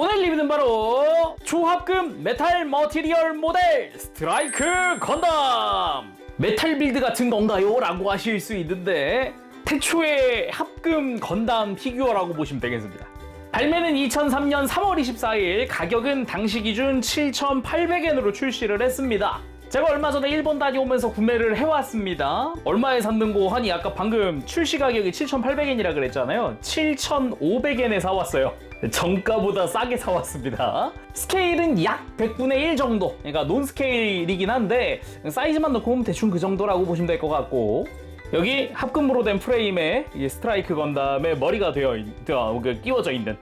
오늘 리뷰는 바로 초합금 메탈 머티리얼 모델 스트라이크 건담! 메탈 빌드 같은 건가요? 라고 하실 수 있는데 태초의 합금 건담 피규어라고 보시면 되겠습니다. 발매는 2003년 3월 24일, 가격은 당시 기준 7,800엔으로 출시를 했습니다. 제가 얼마 전에 일본 다녀오면서 구매를 해왔습니다. 얼마에 샀는고 하니 아까 방금 출시 가격이 7,800엔이라 그랬잖아요. 7,500엔에 사왔어요. 정가보다 싸게 사왔습니다. 스케일은 약 100분의 1 정도, 그러니까 논스케일이긴 한데 사이즈만 넣고 보면 대충 그 정도라고 보시면 될 것 같고, 여기 합금으로 된 프레임에 이 스트라이크 건담의 머리가 끼워져 있는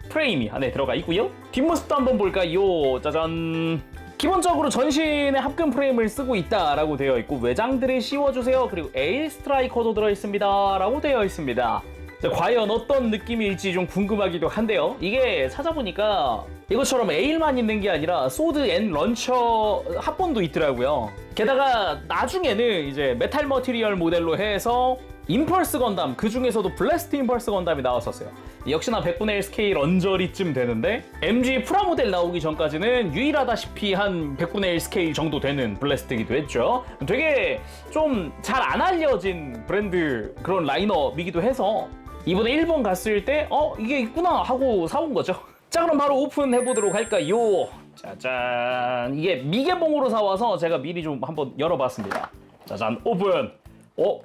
프레임이 안에 들어가 있고요. 뒷모습도 한번 볼까요? 짜잔! 기본적으로 전신에 합금 프레임을 쓰고 있다라고 되어 있고, 외장들을 씌워주세요, 그리고 에일 스트라이커도 들어있습니다 라고 되어 있습니다. 자, 과연 어떤 느낌일지 좀 궁금하기도 한데요. 이게 찾아보니까 이것처럼 에일만 있는 게 아니라 소드 앤 런처 합본도 있더라고요. 게다가 나중에는 이제 메탈 머티리얼 모델로 해서 임펄스 건담, 그 중에서도 블래스트 임펄스 건담이 나왔었어요. 역시나 100분의 1 스케일 언저리쯤 되는데, MG 프라모델 나오기 전까지는 유일하다시피 한 100분의 1 스케일 정도 되는 블래스트이기도 했죠. 되게 좀 잘 안 알려진 브랜드 그런 라인업이기도 해서 이번에 일본 갔을 때 이게 있구나 하고 사온 거죠. 자, 그럼 바로 오픈해보도록 할까요? 짜잔! 이게 미개봉으로 사와서 제가 미리 좀 한번 열어봤습니다. 짜잔, 오픈!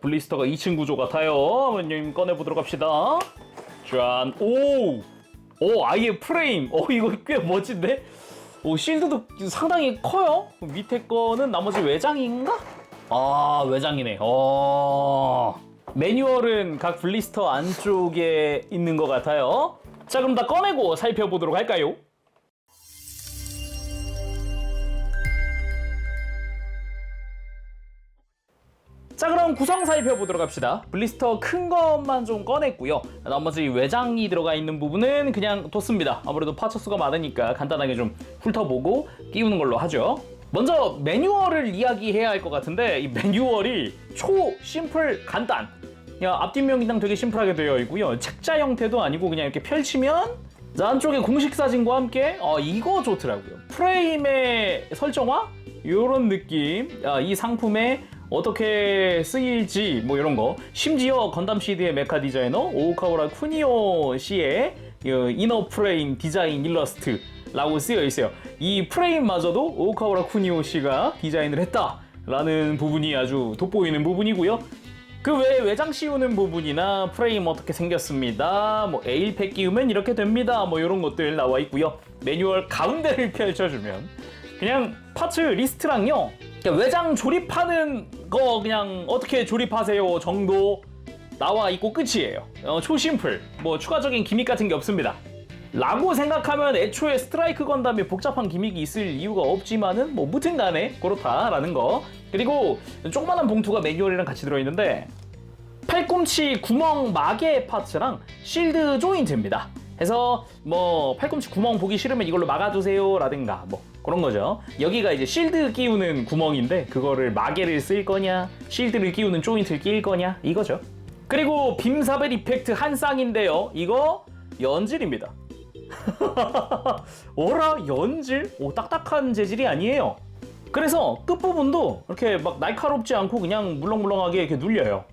블리스터가 2층 구조 같아요. 한번 꺼내보도록 합시다. 짠! 오! 아예 프레임! 이거 꽤 멋진데? 실드도 상당히 커요? 밑에 거는 나머지 외장인가? 아, 외장이네. 매뉴얼은 각 블리스터 안쪽에 있는 것 같아요. 자, 그럼 다 꺼내고 살펴보도록 할까요? 자, 그럼 구성 살펴보도록 합시다. 블리스터 큰 것만 좀 꺼냈고요. 나머지 외장이 들어가 있는 부분은 그냥 뒀습니다. 아무래도 파츠 수가 많으니까 간단하게 좀 훑어보고 끼우는 걸로 하죠. 먼저 매뉴얼을 이야기해야 할 것 같은데, 이 매뉴얼이 심플 간단. 그냥 앞뒷면기장 되게 심플하게 되어 있고요. 책자 형태도 아니고 그냥 이렇게 펼치면 안쪽에 공식 사진과 함께 이거 좋더라고요. 프레임의 설정화? 이런 느낌. 이 상품에 어떻게 쓰일지 뭐 이런 거. 심지어 건담 CD의 메카 디자이너 오카우라 쿠니오 씨의 이너 프레임 디자인 일러스트라고 쓰여 있어요. 이 프레임마저도 오카우라 쿠니오 씨가 디자인을 했다라는 부분이 아주 돋보이는 부분이고요. 그 외에 외장 씌우는 부분이나 프레임 어떻게 생겼습니다, 뭐 에일팩 끼우면 이렇게 됩니다, 뭐 이런 것들 나와 있고요. 매뉴얼 가운데를 펼쳐주면 그냥 파츠 리스트랑요, 외장 조립하는 거 그냥 어떻게 조립하세요 정도 나와 있고 끝이에요. 초심플, 뭐 추가적인 기믹 같은 게 없습니다 라고 생각하면 애초에 스트라이크 건담에 복잡한 기믹이 있을 이유가 없지만은 뭐 무튼 간에 그렇다라는 거. 그리고 조그만한 봉투가 매뉴얼이랑 같이 들어있는데, 팔꿈치 구멍 마개 파츠랑 실드 조인트입니다. 해서 뭐 팔꿈치 구멍 보기 싫으면 이걸로 막아주세요 라든가 뭐 그런 거죠. 여기가 이제 실드 끼우는 구멍인데 그거를 마개를 쓸 거냐, 실드를 끼우는 조인트를 끼울 거냐, 이거죠. 그리고 빔사벨 이펙트 한 쌍인데요, 이거 연질입니다. 어라, 연질? 딱딱한 재질이 아니에요. 그래서 끝부분도 이렇게 막 날카롭지 않고 그냥 물렁물렁하게 이렇게 눌려요.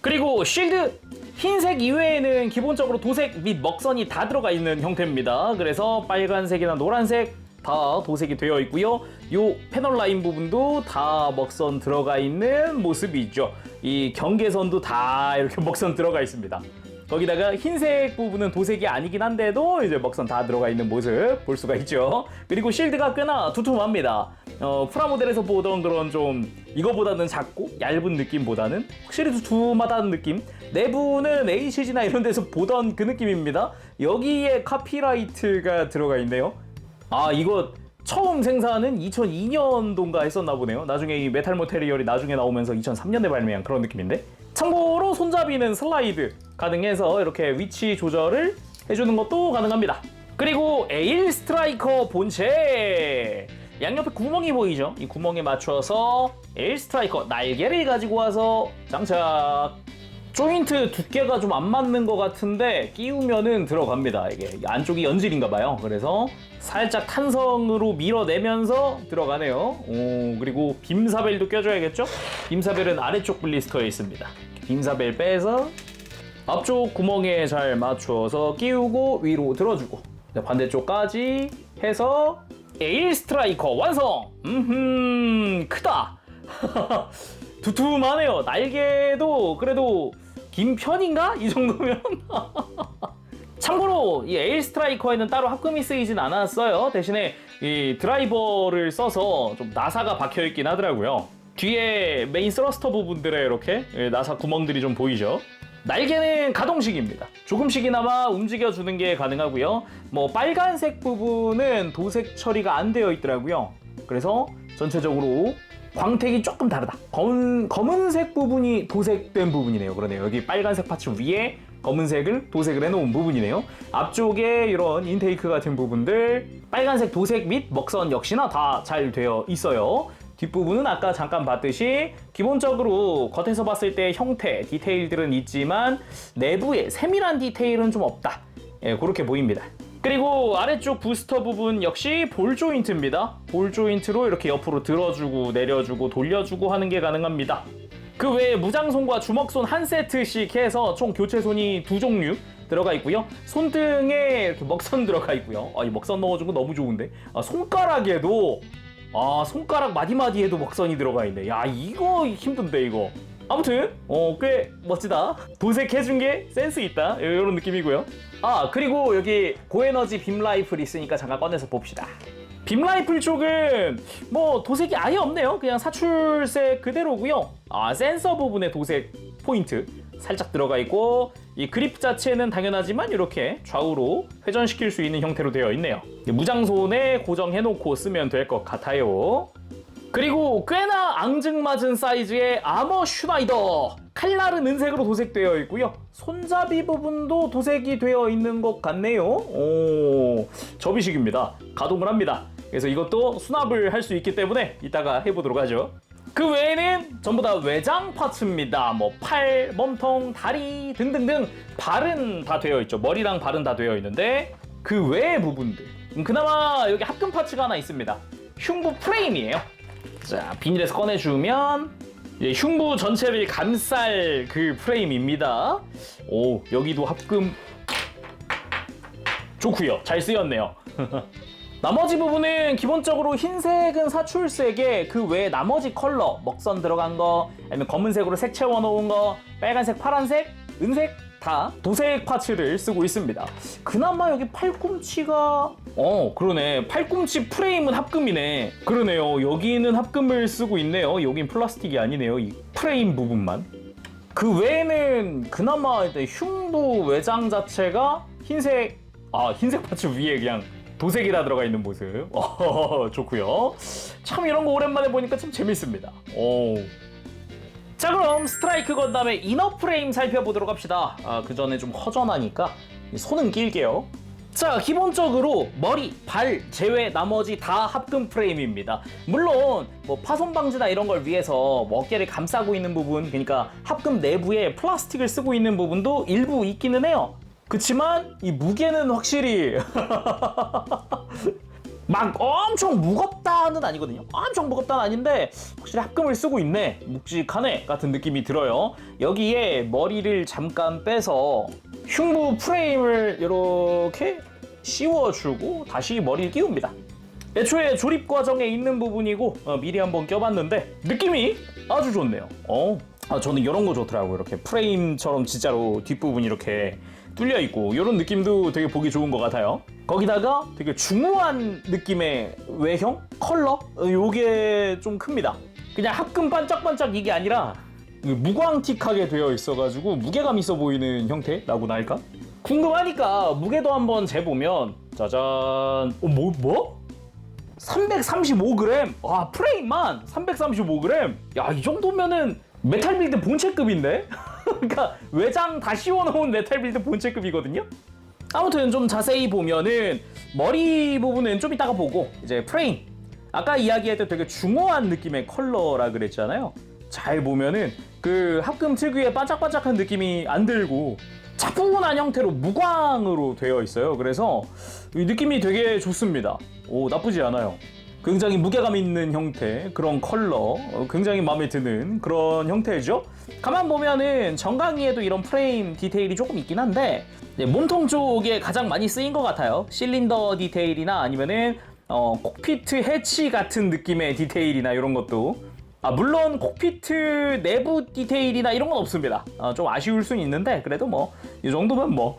그리고 쉴드 흰색 이외에는 기본적으로 도색 및 먹선이 다 들어가 있는 형태입니다. 그래서 빨간색이나 노란색 다 도색이 되어 있고요. 요 패널 라인 부분도 다 먹선 들어가 있는 모습이죠. 이 경계선도 다 이렇게 먹선 들어가 있습니다. 거기다가 흰색 부분은 도색이 아니긴 한데도 이제 먹선 다 들어가 있는 모습 볼 수가 있죠. 그리고 실드가 꽤나 두툼합니다. 프라모델에서 보던 그런 좀 이거보다는 작고 얇은 느낌보다는 확실히 두툼하다는 느낌. 내부는 HG나 이런 데서 보던 그 느낌입니다. 여기에 카피라이트가 들어가 있네요. 이거 처음 생산은 2002년도인가 했었나 보네요. 나중에 이 메탈 머티리얼이 나중에 나오면서 2003년에 발매한 그런 느낌인데, 참고로 손잡이는 슬라이드 가능해서 이렇게 위치 조절을 해주는 것도 가능합니다. 그리고 에일 스트라이커 본체, 양옆에 구멍이 보이죠? 이 구멍에 맞춰서 에일 스트라이커 날개를 가지고 와서 장착. 조인트 두께가 좀 안 맞는 것 같은데 끼우면은 들어갑니다. 이게 안쪽이 연질인가 봐요. 그래서 살짝 탄성으로 밀어내면서 들어가네요. 오, 그리고 빔사벨도 껴줘야겠죠? 빔사벨은 아래쪽 블리스터에 있습니다. 빔사벨 빼서 앞쪽 구멍에 잘 맞춰서 끼우고 위로 들어주고 반대쪽까지 해서 에일 스트라이커 완성! 크다! 두툼하네요. 날개도 그래도 긴 편인가? 이 정도면? 참고로 이 에일 스트라이커에는 따로 합금이 쓰이진 않았어요. 대신에 이 드라이버를 써서 좀 나사가 박혀있긴 하더라고요. 뒤에 메인 스러스터 부분들에 이렇게 나사 구멍들이 좀 보이죠. 날개는 가동식입니다. 조금씩이나마 움직여주는 게 가능하고요. 뭐 빨간색 부분은 도색 처리가 안 되어 있더라고요. 그래서 전체적으로 광택이 조금 다르다. 검은색 부분이 도색된 부분이네요. 그러네요. 여기 빨간색 파츠 위에 검은색을 도색을 해놓은 부분이네요. 앞쪽에 이런 인테이크 같은 부분들 빨간색 도색 및 먹선 역시나 다 잘 되어 있어요. 뒷부분은 아까 잠깐 봤듯이 기본적으로 겉에서 봤을 때 형태, 디테일들은 있지만 내부에 세밀한 디테일은 좀 없다. 예, 그렇게 보입니다. 그리고 아래쪽 부스터 부분 역시 볼 조인트입니다. 볼 조인트로 이렇게 옆으로 들어주고 내려주고 돌려주고 하는 게 가능합니다. 그 외에 무장손과 주먹손 한 세트씩 해서 총 교체손이 2종류 들어가 있고요. 손등에 이렇게 먹선 들어가 있고요. 이 먹선 넣어준 거 너무 좋은데. 손가락에도 손가락 마디마디에도 먹선이 들어가 있네. 야, 이거 힘든데 이거. 아무튼 꽤 멋지다. 도색해준 게 센스 있다. 이런 느낌이고요. 그리고 여기 고에너지 빔 라이플이 있으니까 잠깐 꺼내서 봅시다. 빔 라이플 쪽은 뭐 도색이 아예 없네요. 그냥 사출색 그대로고요. 센서 부분에 도색 포인트 살짝 들어가 있고 이 그립 자체는 당연하지만 이렇게 좌우로 회전시킬 수 있는 형태로 되어 있네요. 무장손에 고정해놓고 쓰면 될 것 같아요. 그리고 꽤나 앙증맞은 사이즈의 아머 슈나이더 칼날은 은색으로 도색되어 있고요. 손잡이 부분도 도색이 되어 있는 것 같네요. 접이식입니다. 가동을 합니다. 그래서 이것도 수납을 할 수 있기 때문에 이따가 해보도록 하죠. 그 외에는 전부 다 외장 파츠입니다. 뭐 팔, 몸통, 다리 등등등 발은 다 되어 있죠. 머리랑 발은 다 되어 있는데 그 외의 부분들 그나마 여기 합금 파츠가 하나 있습니다. 흉부 프레임이에요. 자, 비닐에서 꺼내주면 흉부 전체를 감쌀 그 프레임입니다. 여기도 합금 좋고요. 잘 쓰였네요. 나머지 부분은 기본적으로 흰색은 사출색에 그 외에 나머지 컬러 먹선 들어간 거 아니면 검은색으로 색 채워놓은 거 빨간색, 파란색, 은색 다 도색 파츠를 쓰고 있습니다. 그나마 여기 팔꿈치가 그러네. 팔꿈치 프레임은 합금이네. 그러네요. 여기는 합금을 쓰고 있네요. 여긴 플라스틱이 아니네요. 이 프레임 부분만. 그 외에는 그나마 흉부 외장 자체가 흰색 흰색 파츠 위에 그냥 도색이 다 들어가 있는 모습. 좋고요. 참 이런 거 오랜만에 보니까 참 재밌습니다. 자, 그럼 스트라이크 건담의 이너 프레임 살펴보도록 합시다. 그 전에 좀 허전하니까 손은 길게요. 자, 기본적으로 머리, 발 제외 나머지 다 합금 프레임입니다. 물론 뭐 파손 방지나 이런 걸 위해서 어깨를 감싸고 있는 부분, 그러니까 합금 내부에 플라스틱을 쓰고 있는 부분도 일부 있기는 해요. 그치만 이 무게는 확실히 막 엄청 무겁다는 아니거든요. 엄청 무겁다는 아닌데 확실히 합금을 쓰고 있네, 묵직하네 같은 느낌이 들어요. 여기에 머리를 잠깐 빼서 흉부 프레임을 이렇게 씌워주고 다시 머리를 끼웁니다. 애초에 조립 과정에 있는 부분이고 미리 한번 껴봤는데 느낌이 아주 좋네요. 저는 이런 거 좋더라고요. 이렇게 프레임처럼 진짜로 뒷부분이 이렇게 뚫려 있고 이런 느낌도 되게 보기 좋은 것 같아요. 거기다가 되게 중후한 느낌의 외형? 컬러? 요게 좀 큽니다. 그냥 합금 반짝반짝 이게 아니라 무광틱하게 되어 있어가지고 무게감 있어 보이는 형태라고나 할까? 궁금하니까 무게도 한번 재보면 짜잔. 뭐? 335g? 프레임만 335g? 야, 이 정도면은 메탈 빌드 본체급인데? 그러니까 외장 다 씌워놓은 메탈 빌드 본체급이거든요? 아무튼 좀 자세히 보면은 머리 부분은 좀 이따가 보고 이제 프레임 아까 이야기했던 되게 중후한 느낌의 컬러라 그랬잖아요. 잘 보면은 그 합금 특유의 반짝반짝한 느낌이 안 들고 차분한 형태로 무광으로 되어 있어요. 그래서 이 느낌이 되게 좋습니다. 오, 나쁘지 않아요. 굉장히 무게감 있는 형태, 그런 컬러, 굉장히 마음에 드는 그런 형태죠. 가만 보면은 정강이에도 이런 프레임 디테일이 조금 있긴 한데 몸통 쪽에 가장 많이 쓰인 것 같아요. 실린더 디테일이나 아니면은 콕피트 해치 같은 느낌의 디테일이나 이런 것도. 물론 콕피트 내부 디테일이나 이런 건 없습니다. 좀 아쉬울 수는 있는데 그래도 뭐 이 정도면 뭐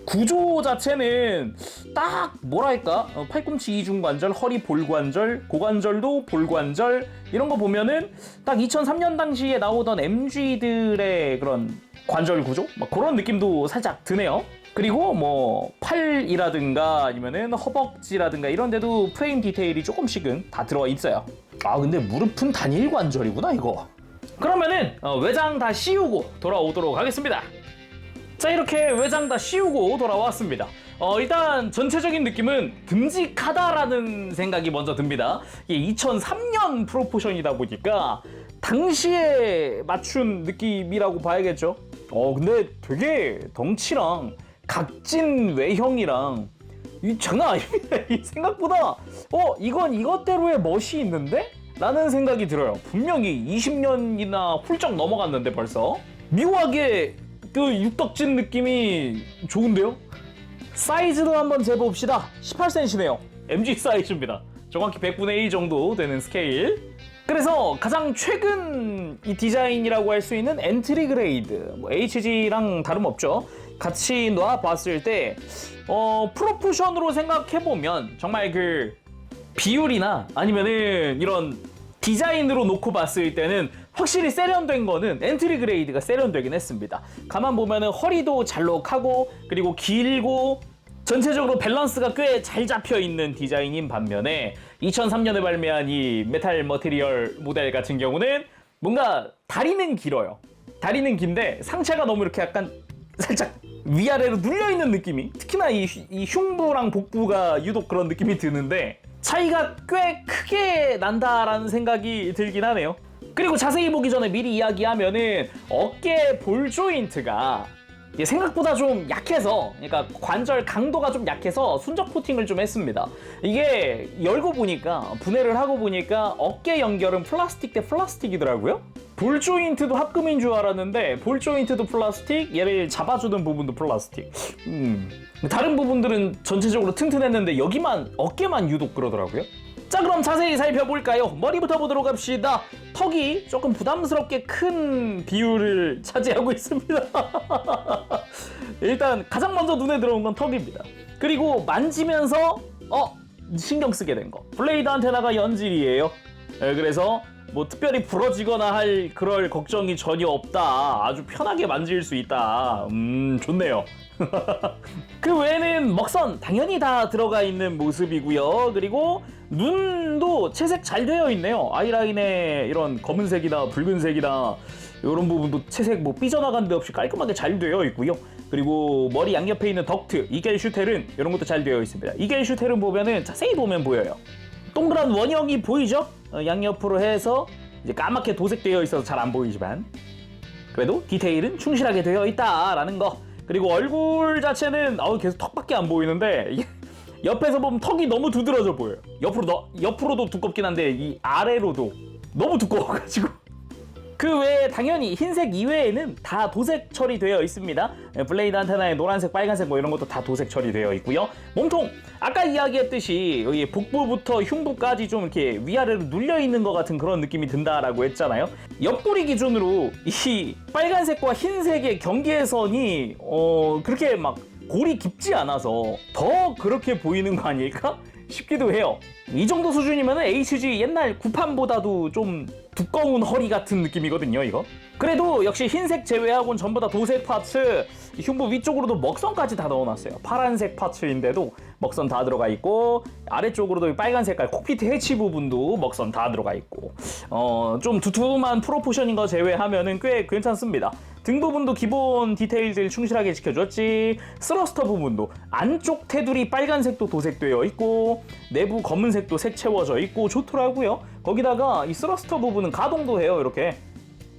구조 자체는 딱 뭐랄까 팔꿈치 이중관절, 허리 볼관절, 고관절도 볼관절 이런 거 보면은 딱 2003년 당시에 나오던 MG들의 그런 관절 구조? 막 그런 느낌도 살짝 드네요. 그리고 뭐 팔이라든가 아니면은 허벅지라든가 이런 데도 프레임 디테일이 조금씩은 다 들어가 있어요. 근데 무릎은 단일 관절이구나 이거. 그러면은 외장 다 씌우고 돌아오도록 하겠습니다. 자, 이렇게 외장 다 씌우고 돌아왔습니다. 일단 전체적인 느낌은 듬직하다라는 생각이 먼저 듭니다. 이게 2003년 프로포션이다 보니까 당시에 맞춘 느낌이라고 봐야겠죠. 근데 되게 덩치랑 각진 외형이랑 이 장난 아닙니다. 이 생각보다 이건 이것대로의 멋이 있는데? 라는 생각이 들어요. 분명히 20년이나 훌쩍 넘어갔는데 벌써 묘하게 그 육덕진 느낌이 좋은데요? 사이즈도 한번 재봅시다. 18cm네요. MG 사이즈입니다. 정확히 100분의 1 정도 되는 스케일. 그래서 가장 최근 이 디자인이라고 할 수 있는 엔트리 그레이드, 뭐 HG랑 다름없죠. 같이 놔봤을 때 프로포션으로 생각해보면 정말 그 비율이나 아니면은 이런 디자인으로 놓고 봤을 때는 확실히 세련된 거는 엔트리 그레이드가 세련되긴 했습니다. 가만 보면은 허리도 잘록하고 그리고 길고 전체적으로 밸런스가 꽤 잘 잡혀 있는 디자인인 반면에 2003년에 발매한 이 메탈 머티리얼 모델 같은 경우는 뭔가 다리는 길어요. 다리는 긴데 상체가 너무 이렇게 약간 살짝 위아래로 눌려있는 느낌이, 특히나 이 흉부랑 복부가 유독 그런 느낌이 드는데 차이가 꽤 크게 난다라는 생각이 들긴 하네요. 그리고 자세히 보기 전에 미리 이야기하면은 어깨 볼 조인트가 생각보다 좀 약해서, 그러니까 관절 강도가 좀 약해서 순적 코팅을 좀 했습니다. 이게 열고 보니까, 분해를 하고 보니까 어깨 연결은 플라스틱 대 플라스틱이더라고요. 볼 조인트도 합금인 줄 알았는데 볼 조인트도 플라스틱, 얘를 잡아주는 부분도 플라스틱. 다른 부분들은 전체적으로 튼튼했는데 여기만, 어깨만 유독 그러더라고요. 자, 그럼 자세히 살펴볼까요? 머리부터 보도록 합시다. 턱이 조금 부담스럽게 큰 비율을 차지하고 있습니다. 일단 가장 먼저 눈에 들어온 건 턱입니다. 그리고 만지면서 신경 쓰게 된 거, 블레이드 안테나가 연질이에요. 그래서 뭐 특별히 부러지거나 할 그럴 걱정이 전혀 없다. 아주 편하게 만질 수 있다. 좋네요. 그 외에는 먹선 당연히 다 들어가 있는 모습이고요. 그리고 눈도 채색 잘 되어 있네요. 아이라인에 이런 검은색이나 붉은색이나 이런 부분도 채색 뭐 삐져나간 데 없이 깔끔하게 잘 되어 있고요. 그리고 머리 양옆에 있는 덕트, 이겔 슈텔은 이런 것도 잘 되어 있습니다. 이겔 슈텔은 보면은 자세히 보면 보여요. 동그란 원형이 보이죠? 양옆으로 해서 이제 까맣게 도색되어 있어서 잘 안 보이지만 그래도 디테일은 충실하게 되어 있다라는 거. 그리고 얼굴 자체는 계속 턱밖에 안 보이는데 옆에서 보면 턱이 너무 두드러져 보여요. 옆으로도 두껍긴 한데 이 아래로도 너무 두꺼워가지고. 그 외에 당연히 흰색 이외에는 다 도색 처리되어 있습니다. 블레이드 안테나에 노란색, 빨간색 뭐 이런 것도 다 도색 처리되어 있고요. 몸통! 아까 이야기했듯이 여기 복부부터 흉부까지 좀 이렇게 위아래로 눌려있는 것 같은 그런 느낌이 든다라고 했잖아요. 옆구리 기준으로 이 빨간색과 흰색의 경계선이 그렇게 막 골이 깊지 않아서 더 그렇게 보이는 거 아닐까 싶기도 해요. 이 정도 수준이면 HG 옛날 구판보다도 좀 두꺼운 허리 같은 느낌이거든요, 이거. 그래도 역시 흰색 제외하고는 전부 다 도색 파츠, 흉부 위쪽으로도 먹선까지 다 넣어놨어요. 파란색 파츠인데도 먹선 다 들어가 있고, 아래쪽으로도 빨간 색깔 콕피트 해치 부분도 먹선 다 들어가 있고, 좀 두툼한 프로포션인 거 제외하면은 꽤 괜찮습니다. 등 부분도 기본 디테일들 충실하게 지켜줬지. 스러스터 부분도 안쪽 테두리 빨간색도 도색되어 있고, 내부 검은색도 색 채워져 있고 좋더라고요. 거기다가 이 스러스터 부분은 가동도 해요. 이렇게.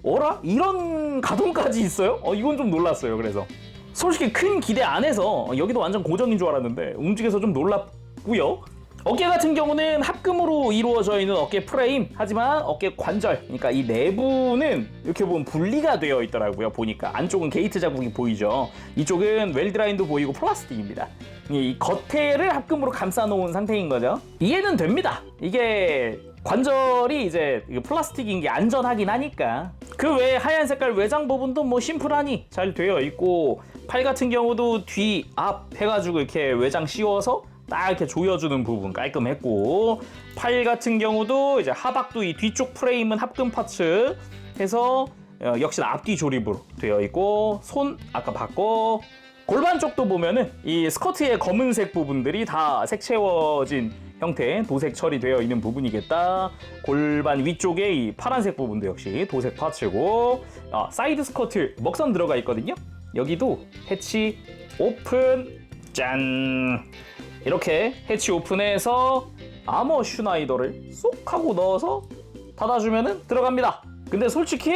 어라? 이런 가동까지 있어요? 이건 좀 놀랐어요. 그래서 솔직히 큰 기대 안 해서 여기도 완전 고정인 줄 알았는데 움직여서 좀 놀랐고요. 어깨 같은 경우는 합금으로 이루어져 있는 어깨 프레임, 하지만 어깨 관절, 그러니까 이 내부는 이렇게 보면 분리가 되어 있더라고요. 보니까 안쪽은 게이트 자국이 보이죠. 이쪽은 웰드라인도 보이고 플라스틱입니다. 이 겉에를 합금으로 감싸 놓은 상태인 거죠. 이해는 됩니다. 이게 관절이 이제 플라스틱인 게 안전하긴 하니까. 그 외에 하얀 색깔 외장 부분도 뭐 심플하니 잘 되어 있고, 팔 같은 경우도 뒤, 앞 해가지고 이렇게 외장 씌워서 딱 이렇게 조여주는 부분 깔끔했고, 팔 같은 경우도 이제 하박도 이 뒤쪽 프레임은 합금 파츠 해서 역시나 앞뒤 조립으로 되어 있고, 손 아까 봤고, 골반 쪽도 보면은 이 스커트의 검은색 부분들이 다 색 채워진 형태, 도색 처리되어 있는 부분이겠다. 골반 위쪽에 이 파란색 부분도 역시 도색 파츠고, 사이드 스커트 먹선 들어가 있거든요. 여기도 해치 오픈, 짠! 이렇게 해치 오픈해서 아머 슈나이더를 쏙 하고 넣어서 닫아주면은 들어갑니다. 근데 솔직히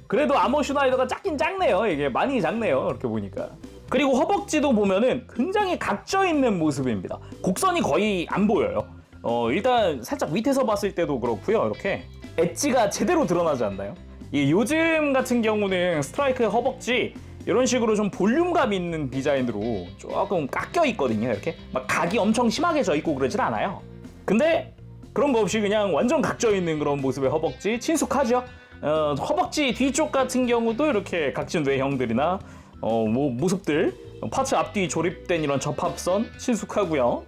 그래도 아머 슈나이더가 작긴 작네요. 이게 많이 작네요. 이렇게 보니까. 그리고 허벅지도 보면은 굉장히 각져 있는 모습입니다. 곡선이 거의 안 보여요. 일단 살짝 밑에서 봤을 때도 그렇고요. 이렇게 엣지가 제대로 드러나지 않나요? 요즘 같은 경우는 스트라이크의 허벅지 이런 식으로 좀 볼륨감 있는 디자인으로 조금 깎여 있거든요. 이렇게 막 각이 엄청 심하게 져 있고 그러진 않아요. 근데 그런 거 없이 그냥 완전 각져 있는 그런 모습의 허벅지 친숙하죠. 허벅지 뒤쪽 같은 경우도 이렇게 각진 외형들이나 뭐 모습들, 파츠 앞뒤 조립된 이런 접합선 친숙하고요.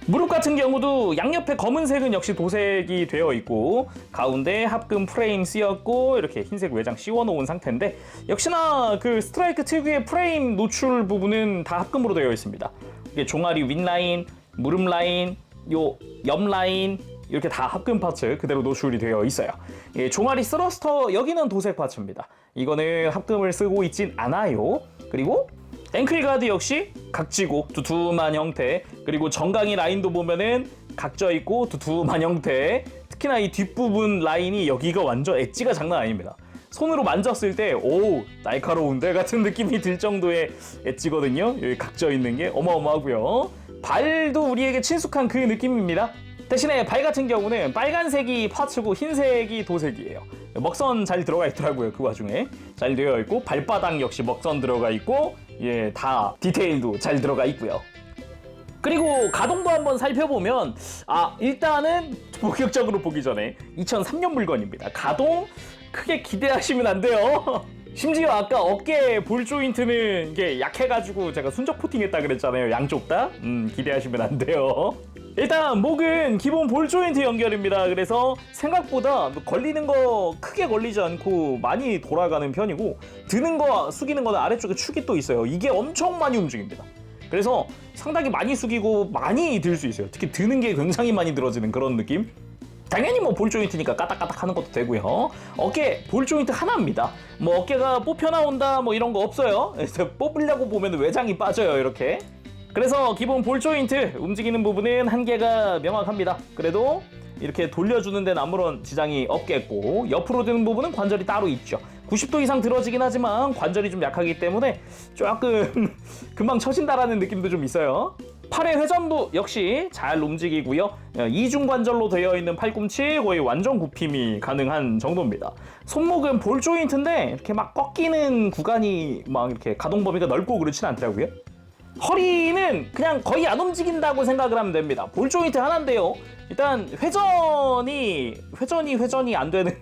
무릎 같은 경우도 양옆에 검은색은 역시 도색이 되어 있고, 가운데 합금 프레임 쓰였고, 이렇게 흰색 외장 씌워놓은 상태인데, 역시나 그 스트라이크 특유의 프레임 노출 부분은 다 합금으로 되어 있습니다. 이게 종아리 윗라인, 무릎 라인, 요 옆 라인 이렇게 다 합금 파츠 그대로 노출이 되어 있어요. 종아리 스러스터 여기는 도색 파츠입니다. 이거는 합금을 쓰고 있진 않아요. 그리고 앵클 가드 역시 각지고 두툼한 형태, 그리고 정강이 라인도 보면은 각져 있고 두툼한 형태. 특히나 이 뒷부분 라인이 여기가 완전 엣지가 장난 아닙니다. 손으로 만졌을 때 오 날카로운데 같은 느낌이 들 정도의 엣지거든요. 여기 각져 있는 게 어마어마하고요. 발도 우리에게 친숙한 그 느낌입니다. 대신에 발 같은 경우는 빨간색이 파츠고 흰색이 도색이에요. 먹선 잘 들어가 있더라고요. 그 와중에 잘 되어 있고, 발바닥 역시 먹선 들어가 있고, 다 디테일도 잘 들어가 있고요. 그리고 가동도 한번 살펴보면 일단은 본격적으로 보기 전에 2003년 물건입니다. 가동 크게 기대하시면 안 돼요. 심지어 아까 어깨 볼 조인트는 이게 약해가지고 제가 순적 코팅했다 그랬잖아요. 양쪽 다. 기대하시면 안 돼요. 일단 목은 기본 볼 조인트 연결입니다. 그래서 생각보다 걸리는 거 크게 걸리지 않고 많이 돌아가는 편이고, 드는 거 숙이는 거는 아래쪽에 축이 또 있어요. 이게 엄청 많이 움직입니다. 그래서 상당히 많이 숙이고 많이 들 수 있어요. 특히 드는 게 굉장히 많이 들어지는 그런 느낌. 당연히 뭐 볼 조인트니까 까딱까딱 하는 것도 되고요. 어깨 볼 조인트 하나입니다. 뭐 어깨가 뽑혀 나온다 뭐 이런 거 없어요. 뽑으려고 보면 외장이 빠져요. 이렇게. 그래서 기본 볼 조인트 움직이는 부분은 한계가 명확합니다. 그래도 이렇게 돌려주는 데는 아무런 지장이 없겠고, 옆으로 드는 부분은 관절이 따로 있죠. 90도 이상 들어지긴 하지만 관절이 좀 약하기 때문에 조금 금방 처진다라는 느낌도 좀 있어요. 팔의 회전도 역시 잘 움직이고요. 이중 관절로 되어 있는 팔꿈치 거의 완전 굽힘이 가능한 정도입니다. 손목은 볼 조인트인데 이렇게 막 꺾이는 구간이 막 이렇게 가동 범위가 넓고 그렇진 않더라고요. 허리는 그냥 거의 안 움직인다고 생각을 하면 됩니다. 볼 조인트 하나인데요. 일단 회전이 안 되는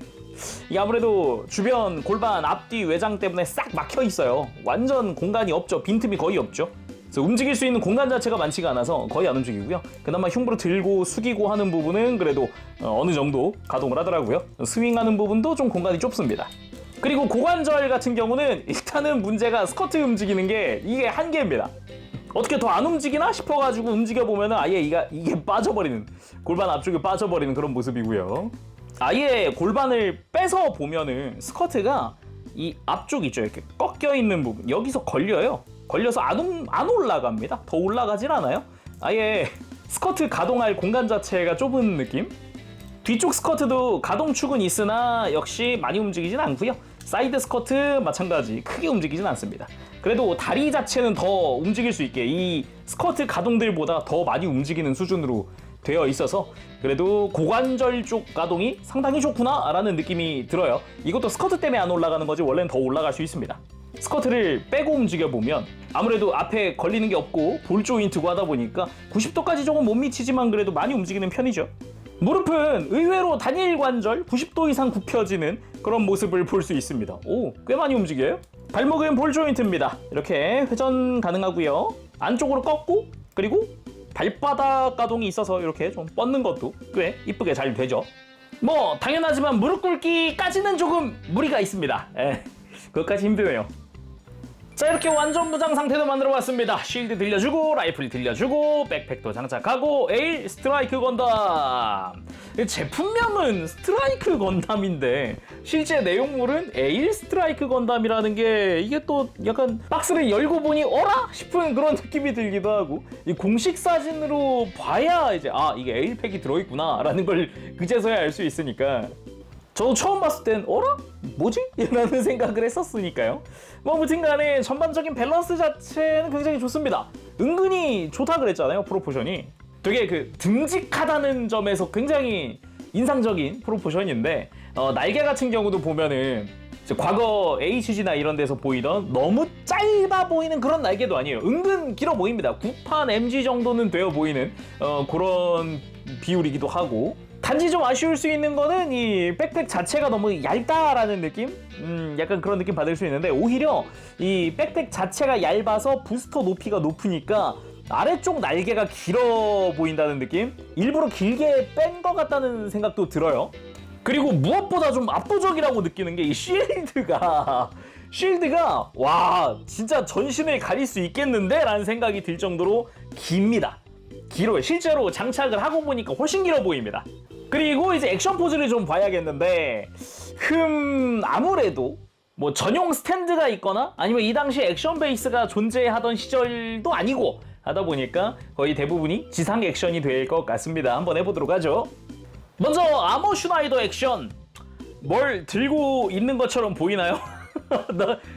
이게 아무래도 주변 골반 앞뒤 외장 때문에 싹 막혀 있어요. 완전 공간이 없죠. 빈틈이 거의 없죠. 그래서 움직일 수 있는 공간 자체가 많지가 않아서 거의 안 움직이고요. 그나마 흉부로 들고 숙이고 하는 부분은 그래도 어느 정도 가동을 하더라고요. 스윙하는 부분도 좀 공간이 좁습니다. 그리고 고관절 같은 경우는 일단은 문제가 스커트 움직이는 게 이게 한계입니다. 어떻게 더 안 움직이나 싶어가지고 움직여보면 아예 이게 빠져버리는, 골반 앞쪽에 빠져버리는 그런 모습이고요. 아예 골반을 빼서 보면은 스커트가 이 앞쪽 있죠. 이렇게 꺾여 있는 부분 여기서 걸려요. 걸려서 안 올라갑니다. 더 올라가질 않아요. 아예 스커트 가동할 공간 자체가 좁은 느낌? 뒤쪽 스커트도 가동축은 있으나 역시 많이 움직이진 않고요. 사이드 스커트 마찬가지 크게 움직이진 않습니다. 그래도 다리 자체는 더 움직일 수 있게 이 스커트 가동들보다 더 많이 움직이는 수준으로 되어 있어서 그래도 고관절 쪽 가동이 상당히 좋구나 라는 느낌이 들어요. 이것도 스커트 때문에 안 올라가는 거지 원래는 더 올라갈 수 있습니다. 스커트를 빼고 움직여보면 아무래도 앞에 걸리는 게 없고 볼 조인트고 하다 보니까 90도까지 조금 못 미치지만 그래도 많이 움직이는 편이죠. 무릎은 의외로 단일 관절 90도 이상 굽혀지는 그런 모습을 볼 수 있습니다. 오, 꽤 많이 움직여요. 발목은 볼 조인트입니다. 이렇게 회전 가능하고요. 안쪽으로 꺾고 그리고 발바닥 가동이 있어서 이렇게 좀 뻗는 것도 꽤 이쁘게 잘 되죠. 뭐 당연하지만 무릎 꿇기까지는 조금 무리가 있습니다. 그것까지 힘드네요. 자, 이렇게 완전 무장 상태도 만들어봤습니다. 쉴드 들려주고 라이플 들려주고 백팩도 장착하고 에일 스트라이크 건담. 제품명은 스트라이크 건담인데 실제 내용물은 에일 스트라이크 건담이라는 게 이게 또 약간 박스를 열고 보니 어라? 싶은 그런 느낌이 들기도 하고 이 공식 사진으로 봐야 이제 아 이게 에일팩이 들어있구나 라는 걸 그제서야 알 수 있으니까 저도 처음 봤을 땐 어라? 뭐지? 라는 생각을 했었으니까요. 뭐 아무튼 간에 전반적인 밸런스 자체는 굉장히 좋습니다. 은근히 좋다 그랬잖아요, 프로포션이. 되게 그 듬직하다는 점에서 굉장히 인상적인 프로포션인데 날개 같은 경우도 보면은 과거 HG나 이런 데서 보이던 너무 짧아 보이는 그런 날개도 아니에요. 은근 길어 보입니다. 9판 MG 정도는 되어 보이는 그런 비율이기도 하고 단지 좀 아쉬울 수 있는 거는 이 백팩 자체가 너무 얇다라는 느낌? 약간 그런 느낌 받을 수 있는데 오히려 이 백팩 자체가 얇아서 부스터 높이가 높으니까 아래쪽 날개가 길어 보인다는 느낌? 일부러 길게 뺀 것 같다는 생각도 들어요. 그리고 무엇보다 좀 압도적이라고 느끼는 게 이 쉴드가 와 진짜 전신을 가릴 수 있겠는데? 라는 생각이 들 정도로 깁니다. 길어요. 실제로 장착을 하고 보니까 훨씬 길어 보입니다. 그리고 이제 액션 포즈를 좀 봐야겠는데 아무래도 뭐 전용 스탠드가 있거나 아니면 이 당시 액션 베이스가 존재하던 시절도 아니고 하다 보니까 거의 대부분이 지상 액션이 될 것 같습니다. 한번 해보도록 하죠. 먼저 아머 슈나이더 액션. 뭘 들고 있는 것처럼 보이나요?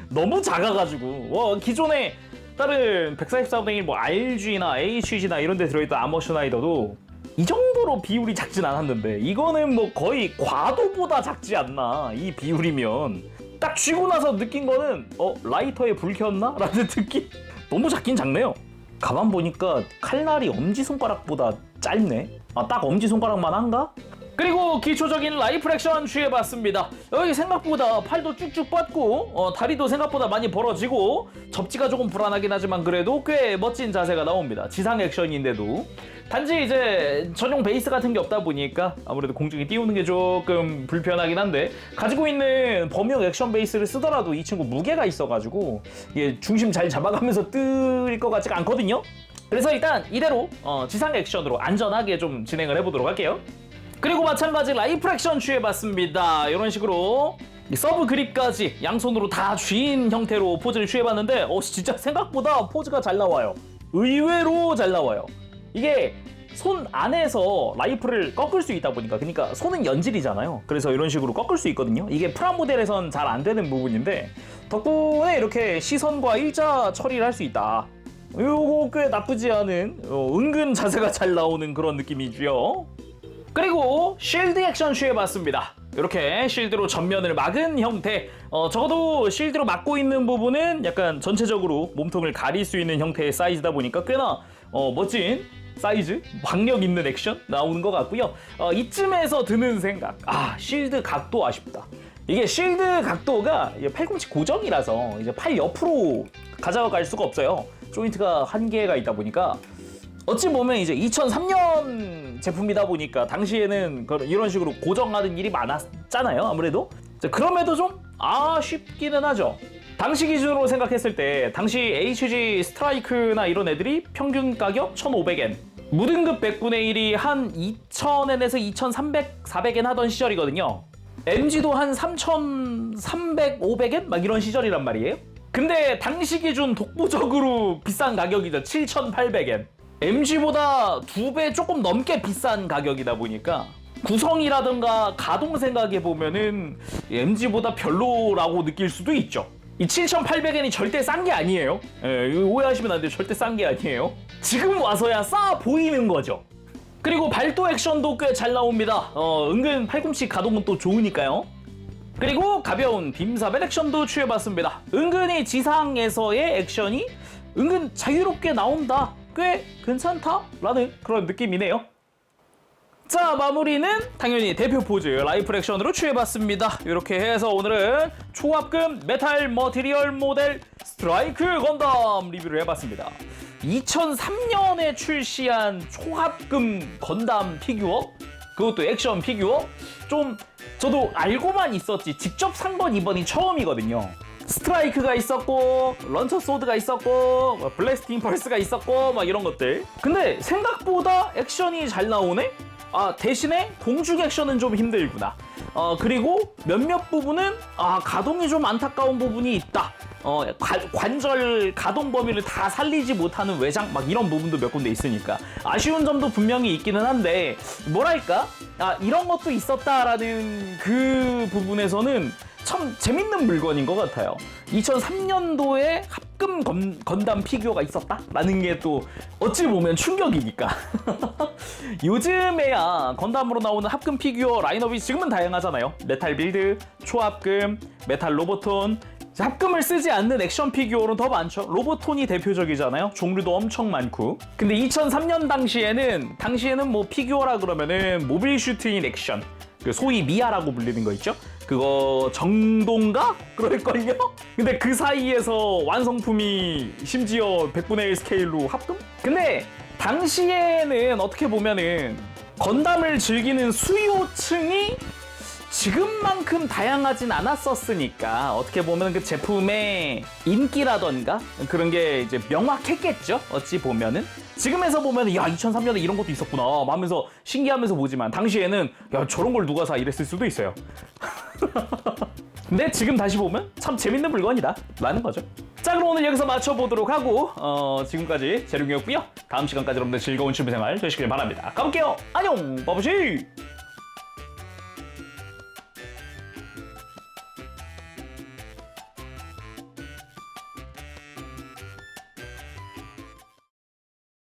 너무 작아가지고 기존에 다른 144분의1 뭐 RG나 HG나 이런 데 들어있던 아머 슈나이더도 이 정도로 비율이 작진 않았는데 이거는 뭐 거의 과도보다 작지 않나. 이 비율이면 딱 쥐고 나서 느낀 거는 라이터에 불 켰나? 라는 느낌? 너무 작긴 작네요. 가만 보니까 칼날이 엄지손가락보다 짧네. 딱 엄지손가락만 한가? 그리고 기초적인 라이플 액션 취해봤습니다. 여기 생각보다 팔도 쭉쭉 뻗고 다리도 생각보다 많이 벌어지고 접지가 조금 불안하긴 하지만 그래도 꽤 멋진 자세가 나옵니다. 지상 액션인데도 단지 이제 전용 베이스 같은 게 없다 보니까 아무래도 공중에 띄우는 게 조금 불편하긴 한데 가지고 있는 범용 액션 베이스를 쓰더라도 이 친구 무게가 있어가지고 이게 중심 잘 잡아가면서 뜰 것 같지가 않거든요. 그래서 일단 이대로 지상 액션으로 안전하게 좀 진행을 해보도록 할게요. 그리고 마찬가지 라이플 액션 취해봤습니다. 이런 식으로 서브 그립까지 양손으로 다 쥐인 형태로 포즈를 취해봤는데 진짜 생각보다 포즈가 잘 나와요. 의외로 잘 나와요. 이게 손 안에서 라이플을 꺾을 수 있다 보니까 그러니까 손은 연질이잖아요. 그래서 이런 식으로 꺾을 수 있거든요. 이게 프라모델에선 잘 안 되는 부분인데 덕분에 이렇게 시선과 일자 처리를 할 수 있다. 요거 꽤 나쁘지 않은 은근 자세가 잘 나오는 그런 느낌이죠. 그리고 쉴드 액션 취해봤습니다. 이렇게 쉴드로 전면을 막은 형태. 적어도 쉴드로 막고 있는 부분은 약간 전체적으로 몸통을 가릴 수 있는 형태의 사이즈다 보니까 꽤나 멋진 사이즈, 박력 있는 액션 나오는 것 같고요. 이쯤에서 드는 생각, 쉴드 각도 아쉽다. 이게 쉴드 각도가 팔꿈치 고정이라서 이제 팔 옆으로 가져갈 수가 없어요. 조인트가 한 개가 있다 보니까 어찌 보면 이제 2003년 제품이다 보니까 당시에는 이런 식으로 고정하는 일이 많았잖아요. 아무래도 그럼에도 좀 아쉽기는 하죠. 당시 기준으로 생각했을 때 당시 HG 스트라이크나 이런 애들이 평균 가격 1,500엔, 무등급 100분의 1이 한 2,000엔에서 2,300, 400엔 하던 시절이거든요. MG도 한 3,300, 500엔? 막 이런 시절이란 말이에요. 근데 당시 기준 독보적으로 비싼 가격이죠. 7,800엔. MG보다 2배 조금 넘게 비싼 가격이다 보니까 구성이라든가 가동 생각해 보면은 MG보다 별로라고 느낄 수도 있죠. 이 7,800엔이 절대 싼 게 아니에요. 이거 오해하시면 안 돼요. 절대 싼 게 아니에요. 지금 와서야 싸 보이는 거죠. 그리고 발도 액션도 꽤 잘 나옵니다. 은근 팔꿈치 가동은 또 좋으니까요. 그리고 가벼운 빔사벨 액션도 취해봤습니다. 은근히 지상에서의 액션이 은근 자유롭게 나온다. 꽤 괜찮다라는 그런 느낌이네요. 자, 마무리는 당연히 대표 포즈 라이플 액션으로 취해봤습니다. 이렇게 해서 오늘은 초합금 메탈 머티리얼 모델 스트라이크 건담 리뷰를 해봤습니다. 2003년에 출시한 초합금 건담 피규어, 그것도 액션 피규어, 좀 저도 알고만 있었지 직접 산 건 이번이 처음이거든요. 스트라이크가 있었고 런처 소드가 있었고 블래스팅 펄스가 있었고 막 이런 것들. 근데 생각보다 액션이 잘 나오네? 대신에 공중 액션은 좀 힘들구나. 그리고 몇몇 부분은 가동이 좀 안타까운 부분이 있다. 관절 가동 범위를 다 살리지 못하는 외장 막 이런 부분도 몇 군데 있으니까 아쉬운 점도 분명히 있기는 한데, 뭐랄까 이런 것도 있었다라는 그 부분에서는 참 재밌는 물건인 것 같아요. 2003년도에 합금 건담 피규어가 있었다라는 게 또 어찌 보면 충격이니까. 요즘에야 건담으로 나오는 합금 피규어 라인업이 지금은 다양하잖아요. 메탈 빌드, 초합금, 메탈 로보톤. 합금을 쓰지 않는 액션 피규어는 더 많죠. 로보톤이 대표적이잖아요. 종류도 엄청 많고. 근데 2003년 당시에는 뭐 피규어라 그러면은 모빌 슈트인 액션, 그 소위 미아라고 불리는 거 있죠? 그거 정도인가? 그럴걸요? 근데 그 사이에서 완성품이 심지어 100분의 1 스케일로 합금? 근데 당시에는 어떻게 보면은 건담을 즐기는 수요층이 지금만큼 다양하진 않았었으니까 어떻게 보면 그 제품의 인기라던가 그런 게 이제 명확했겠죠. 어찌 보면은 지금에서 보면은 야 2003년에 이런 것도 있었구나 하면서 신기하면서 보지만 당시에는 야 저런 걸 누가 사 이랬을 수도 있어요. 근데 지금 다시 보면 참 재밌는 물건이다 라는 거죠. 자, 그럼 오늘 여기서 마쳐보도록 하고 지금까지 재룡이었고요. 다음 시간까지 여러분들 즐거운 취미생활 되시길 바랍니다. 가볼게요. 안녕, 바보시.